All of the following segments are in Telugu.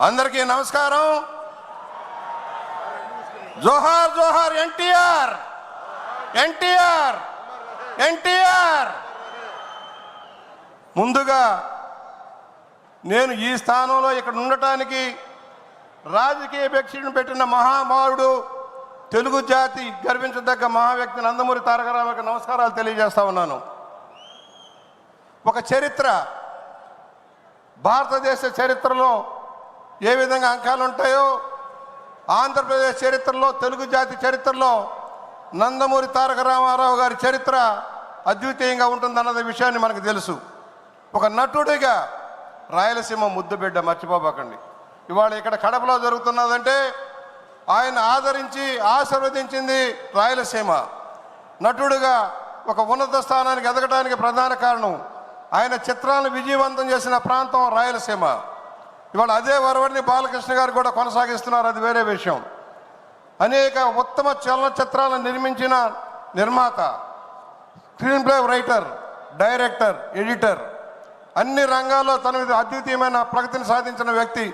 అందరికీ నమస్కారం. జోహార్ జోహార్ ఎన్టీఆర్, ఎన్టీఆర్, ఎన్టీఆర్. ముందుగా నేను ఈ స్థానంలో ఇక్కడ ఉండటానికి రాజకీయ భిక్షను పెట్టిన మహామహుడు, తెలుగు జాతి గర్వించదగ్గ మహావ్యక్తి నందమూరి తారక రామారావుకి నమస్కారాలు తెలియజేస్తా ఉన్నాను. ఒక చరిత్ర, భారతదేశ చరిత్రలో ఏ విధంగా అంకాలు ఉంటాయో ఆంధ్రప్రదేశ్ చరిత్రలో, తెలుగు జాతి చరిత్రలో నందమూరి తారక రామారావు గారి చరిత్ర అద్వితీయంగా ఉంటుందన్నది విషయాన్ని మనకు తెలుసు. ఒక నటుడిగా రాయలసీమ ముద్దుబిడ్డ, మర్చిపోబాకండి. ఇవాళ ఇక్కడ కడపలో జరుగుతున్నదంటే ఆయన ఆదరించి ఆశీర్వదించింది రాయలసీమ. నటుడిగా ఒక ఉన్నత స్థానానికి ఎదగడానికి ప్రధాన కారణం ఆయన చిత్రాలను విజయవంతం చేసిన ప్రాంతం రాయలసీమ. ఇవాళ అదే వరవడిని బాలకృష్ణ గారు కూడా కొనసాగిస్తున్నారు, అది వేరే విషయం. అనేక ఉత్తమ చలనచిత్రాలను నిర్మించిన నిర్మాత, screen play writer, director, editor, అన్ని రంగాల్లో తన అద్వితీయమైన ప్రగతిని సాధించిన వ్యక్తి.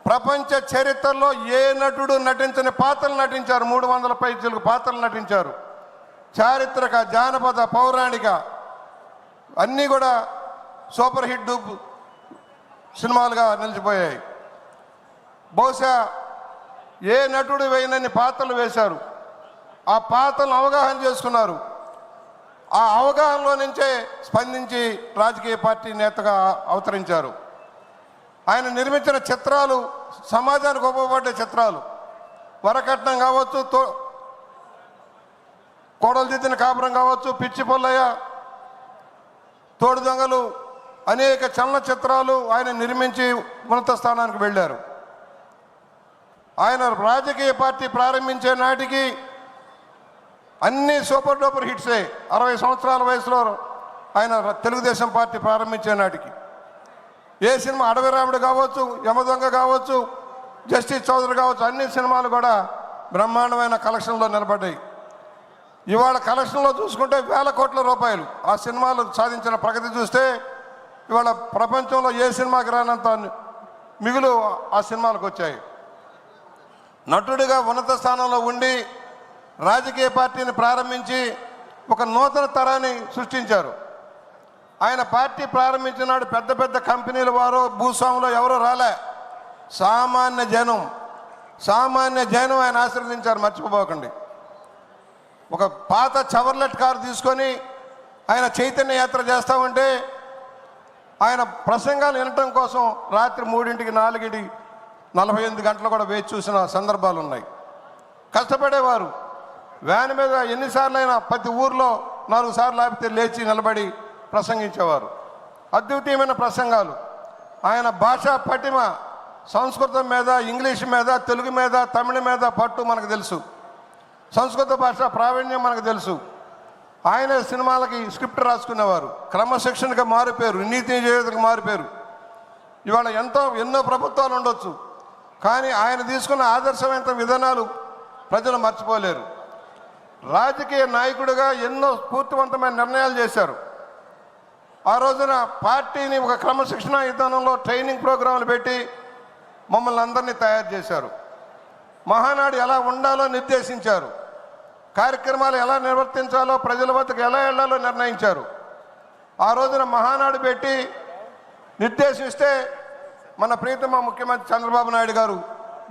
ప్రపంచ చరిత్రలో ఏ నటుడు నటించని పాత్రలు నటించారు. 300 పైచిలకు పాత్రలు నటించారు. చారిత్రక, జానపద, పౌరాణిక అన్నీ కూడా సూపర్ హిట్ సినిమాలుగా నిలిచిపోయాయి. బహుశా ఏ నటుడు వేయనన్ని పాత్రలు వేశారు. ఆ పాత్రలను అవగాహన చేసుకున్నారు. ఆ అవగాహనలో నుంచే స్పందించి రాజకీయ పార్టీ నేతగా అవతరించారు. ఆయన నిర్మించిన చిత్రాలు సమాజానికి ఉపయోగపడే చిత్రాలు. వరకట్నం కావచ్చు, కోడలు దిద్దిన కాపురం కావచ్చు, పిచ్చి పొల్లయ్య, తోడు దొంగలు, అనేక చలనచిత్రాలు ఆయన నిర్మించి ఉన్నత స్థానానికి వెళ్ళారు. ఆయన రాజకీయ పార్టీ ప్రారంభించే నాటికి అన్ని సూపర్ డూపర్ హిట్సే. 60 సంవత్సరాల వయసులో ఆయన తెలుగుదేశం పార్టీ ప్రారంభించే నాటికి ఏ సినిమా, అడవి రాముడు కావచ్చు, యమదొంగ కావచ్చు, జస్టిస్ చౌదరి కావచ్చు, అన్ని సినిమాలు కూడా బ్రహ్మాండమైన కలెక్షన్లో నిలబడ్డాయి. ఇవాళ కలెక్షన్లో చూసుకుంటే వేల కోట్ల రూపాయలు ఆ సినిమాలు సాధించిన ప్రగతి చూస్తే ఇవాళ ప్రపంచంలో ఏ సినిమాకి రానంత మిగులు ఆ సినిమాలకు వచ్చాయి. నటుడిగా ఉన్నత స్థానంలో ఉండి రాజకీయ పార్టీని ప్రారంభించి ఒక నూతన తరాన్ని సృష్టించారు. ఆయన పార్టీ ప్రారంభించినాడు పెద్ద పెద్ద కంపెనీల వారు, భూస్వాములు ఎవరో రాలే. సామాన్య జనం ఆయన ఆశీర్వదించారు, మర్చిపోకండి. ఒక పాత చవర్లెట్ కారు తీసుకొని ఆయన చైతన్య యాత్ర చేస్తూ ఉంటే ఆయన ప్రసంగాలు వినటం కోసం రాత్రి 3, 4, 48 గంటలు కూడా వేచి చూసిన సందర్భాలు ఉన్నాయి. కష్టపడేవారు. వ్యాన్ మీద ఎన్నిసార్లు అయినా ప్రతి ఊర్లో 4 సార్లు ఆపితే లేచి నిలబడి ప్రసంగించేవారు. అద్వితీయమైన ప్రసంగాలు. ఆయన భాషా పటిమ, సంస్కృతం మీద, ఇంగ్లీష్ మీద, తెలుగు మీద, తమిళ మీద పట్టు మనకు తెలుసు. సంస్కృత భాష ప్రావీణ్యం మనకు తెలుసు. ఆయన సినిమాలకి స్క్రిప్ట్ రాసుకునేవారు. క్రమశిక్షణగా మారిపోయారు, నీతి నిజేతకు మారిపోయారు. ఇవాళ ఎన్నో ప్రభుత్వాలు ఉండొచ్చు, కానీ ఆయన తీసుకున్న ఆదర్శమైన విధానాలు ప్రజలు మర్చిపోలేరు. రాజకీయ నాయకుడిగా ఎన్నో స్ఫూర్తివంతమైన నిర్ణయాలు చేశారు. ఆ రోజున పార్టీని ఒక క్రమశిక్షణ విధానంలో ట్రైనింగ్ ప్రోగ్రాంలు పెట్టి మమ్మల్ని అందరినీ తయారు చేశారు. మహానాడు ఎలా ఉండాలో నిర్దేశించారు. కార్యక్రమాలు ఎలా నిర్వర్తించాలో, ప్రజల వద్దకు ఎలా వెళ్ళాలో నిర్ణయించారు. ఆ రోజున మహానాడు పెట్టి నిర్దేశిస్తే మన ప్రీతమ ముఖ్యమంత్రి చంద్రబాబు నాయుడు గారు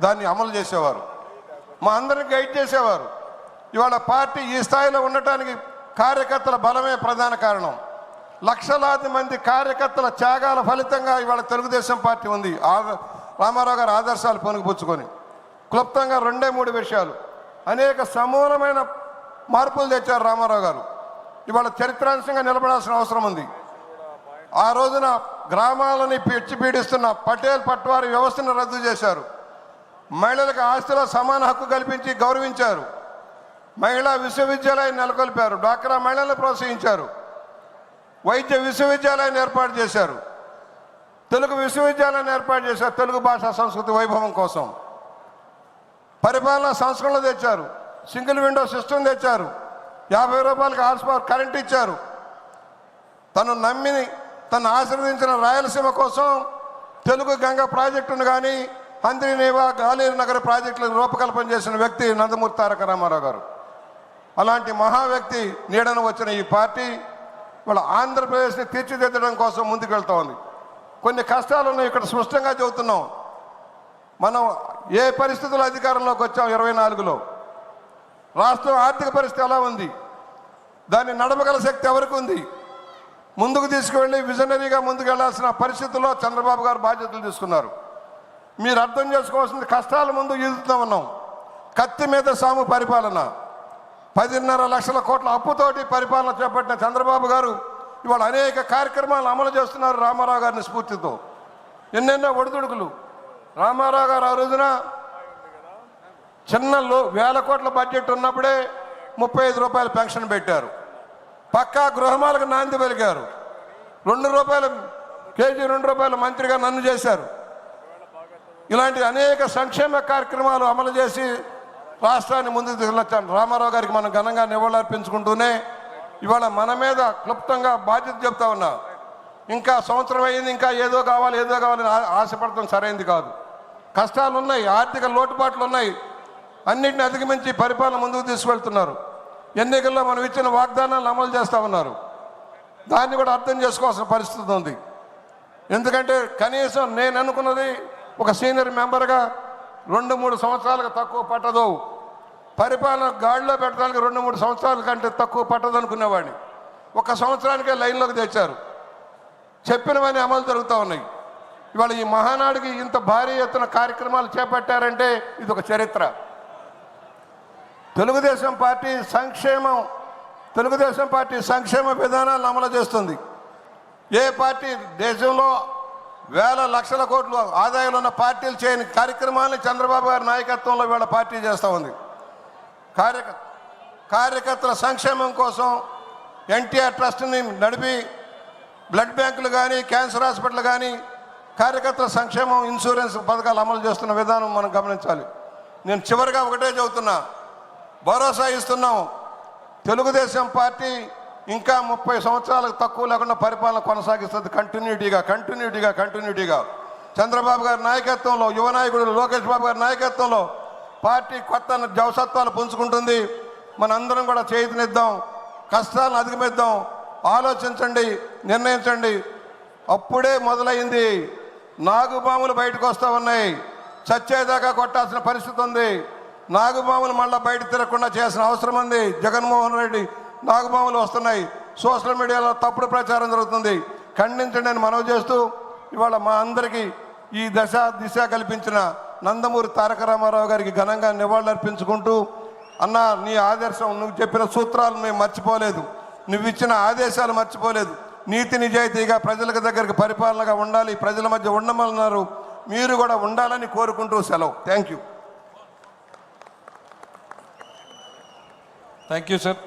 దాన్ని అమలు చేసేవారు. మా అందరిని గైడ్ చేసేవారు. ఇవాళ పార్టీ ఈ స్థాయిలో ఉండటానికి కార్యకర్తల బలమే ప్రధాన కారణం. లక్షలాది మంది కార్యకర్తల త్యాగాల ఫలితంగా ఇవాళ తెలుగుదేశం పార్టీ ఉంది. రామారావు గారి ఆదర్శాలు పొనుగుపుచ్చుకొని క్లుప్తంగా 2-3 విషయాలు, అనేక సమూలమైన మార్పులు తెచ్చారు రామారావు గారు. ఇవాళ చరిత్రాంశంగా నిలబడాల్సిన అవసరం ఉంది. ఆ రోజున గ్రామాలని పీడిస్తున్న పటేల్ పట్వారి వ్యవస్థను రద్దు చేశారు. మహిళలకు ఆస్తిలో సమాన హక్కు కల్పించి గౌరవించారు. మహిళా విశ్వవిద్యాలయాన్ని నెలకొల్పారు. డ్వాక్రా మహిళలను ప్రోత్సహించారు. వైద్య విశ్వవిద్యాలయాన్ని ఏర్పాటు చేశారు. తెలుగు విశ్వవిద్యాలయాన్ని ఏర్పాటు చేశారు. తెలుగు భాషా సంస్కృతి వైభవం కోసం పరిపాలనా సంస్కరణలు తెచ్చారు. సింగిల్ విండో సిస్టమ్ తెచ్చారు. 50 రూపాయలకు హార్స్ పవర్ కరెంట్ ఇచ్చారు. తను నమ్మిని తను ఆశీర్వదించిన రాయలసీమ కోసం తెలుగు గంగ ప్రాజెక్టును కానీ హంద్రీనేవా గాలేరు నగర ప్రాజెక్టులకు రూపకల్పన చేసిన వ్యక్తి నందమూరి తారక రామారావు గారు. అలాంటి మహా వ్యక్తి నీడను వచ్చిన ఈ పార్టీ వాళ్ళ ఆంధ్రప్రదేశ్ని తీర్చిదిద్దడం కోసం ముందుకు వెళ్తూ ఉంది. కొన్ని కష్టాలను ఇక్కడ స్పష్టంగా చెబుతున్నాం. మనం ఏ పరిస్థితుల్లో అధికారంలోకి వచ్చాం 24లో రాష్ట్రం ఆర్థిక పరిస్థితి ఎలా ఉంది, దాన్ని నడపగల శక్తి ఎవరికి ఉంది, ముందుకు తీసుకువెళ్ళి విజనరీగా ముందుకు వెళ్లాల్సిన పరిస్థితుల్లో చంద్రబాబు గారు బాధ్యతలు తీసుకున్నారు. మీరు అర్థం చేసుకోవాల్సింది కష్టాల ముందు ఈదుతూ ఉన్నాం. కత్తి మీద సాము పరిపాలన, 10.5 లక్షల కోట్ల అప్పుతోటి పరిపాలన చేపట్టిన చంద్రబాబు గారు ఇవాళ అనేక కార్యక్రమాలు అమలు చేస్తున్నారు రామారావు గారిని స్ఫూర్తితో. ఎన్నెన్నో ఒడిదుడుకులు. రామారావు గారు ఆ రోజున చిన్న 1000 కోట్ల బడ్జెట్ ఉన్నప్పుడే 35 రూపాయల పెన్షన్ పెట్టారు. పక్కా గృహమాలకు నాంది పలికారు. 2 రూపాయల కేజీ 2 రూపాయల మంత్రిగా నన్ను చేశారు. ఇలాంటి అనేక సంక్షేమ కార్యక్రమాలు అమలు చేసి రాష్ట్రాన్ని ముందుకు తీసుకెళ్ళొచ్చాను. రామారావు గారికి మనం ఘనంగా నివాళులర్పించుకుంటూనే ఇవాళ మన మీద క్లుప్తంగా బాధ్యత చెప్తా ఉన్నా. ఇంకా సంవత్సరం అయింది, ఇంకా ఏదో కావాలని ఆశపడటం సరైనది కాదు. కష్టాలు ఉన్నాయి, ఆర్థిక లోటుపాట్లు ఉన్నాయి. అన్నింటిని అధిగమించి పరిపాలన ముందుకు తీసుకెళ్తున్నారు. ఎన్నికల్లో మనం ఇచ్చిన వాగ్దానాలను అమలు చేస్తూ ఉన్నారు. దాన్ని కూడా అర్థం చేసుకోవాల్సిన పరిస్థితి ఉంది. ఎందుకంటే కనీసం నేను అనుకున్నది ఒక సీనియర్ మెంబర్గా 2-3 సంవత్సరాలకు తక్కువ పట్టదు. పరిపాలన గాడిలో పెట్టడానికి 2-3 సంవత్సరాల కంటే తక్కువ పట్టదు అనుకునేవాడిని. 1 సంవత్సరానికే లైన్లోకి తెచ్చారు. చెప్పినవన్నీ అమలు జరుగుతూ ఉన్నాయి. ఇవాళ ఈ మహానాడుకి ఇంత భారీ ఎత్తున కార్యక్రమాలు చేపట్టారంటే ఇది ఒక చరిత్ర. తెలుగుదేశం పార్టీ సంక్షేమ విధానాలను అమలు చేస్తుంది. ఏ పార్టీ దేశంలో వేల లక్షల కోట్లు ఆదాయాలు ఉన్న పార్టీలు చేయని కార్యక్రమాన్ని చంద్రబాబు గారి నాయకత్వంలో వీళ్ళ పార్టీ చేస్తూ ఉంది. కార్యకర్తల సంక్షేమం కోసం ఎన్టీఆర్ ట్రస్ట్ని నడిపి బ్లడ్ బ్యాంకులు కానీ క్యాన్సర్ హాస్పిటల్ కానీ కార్యకర్తల సంక్షేమం ఇన్సూరెన్స్ పథకాలు అమలు చేస్తున్న విధానం మనం గమనించాలి. నేను చివరిగా ఒకటే చెబుతున్నా, భరోసా ఇస్తున్నాం. తెలుగుదేశం పార్టీ ఇంకా 30 సంవత్సరాలకు తక్కువ లేకుండా పరిపాలన కొనసాగిస్తుంది. కంటిన్యూటీగా చంద్రబాబు గారి నాయకత్వంలో, యువ నాయకుడు లోకేష్ బాబు గారి నాయకత్వంలో పార్టీ కొత్త జవసత్వాలు పుంజుకుంటుంది. మనందరం కూడా చేతినిద్దాం, కష్టాలను అధిగమిద్దాం. ఆలోచించండి, నిర్ణయించండి. అప్పుడే మొదలైంది. నాగుబాములు బయటకు వస్తూ ఉన్నాయి. చచ్చేదాకా కొట్టాల్సిన పరిస్థితి ఉంది. నాగుబాములు మళ్ళీ బయట తిరగకుండా చేయాల్సిన అవసరం ఉంది. జగన్మోహన్ రెడ్డి నాగుబాములు వస్తున్నాయి. సోషల్ మీడియాలో తప్పుడు ప్రచారం జరుగుతుంది. ఖండించండి అని మనవి చేస్తూ ఇవాళ మా అందరికీ ఈ దిశ కల్పించిన నందమూరి తారక రామారావు గారికి ఘనంగా నివాళులర్పించుకుంటూ, అన్న నీ ఆదర్శం, నువ్వు చెప్పిన సూత్రాలు మేము మర్చిపోలేదు, నువ్వు ఇచ్చిన ఆదేశాలు మర్చిపోలేదు. నీతి నిజాయితీగా ప్రజలకు దగ్గరికి పరిపాలనగా ఉండాలి, ప్రజల మధ్య ఉండమన్నారు. మీరు కూడా ఉండాలని కోరుకుంటూ సెలవు. Thank you sir.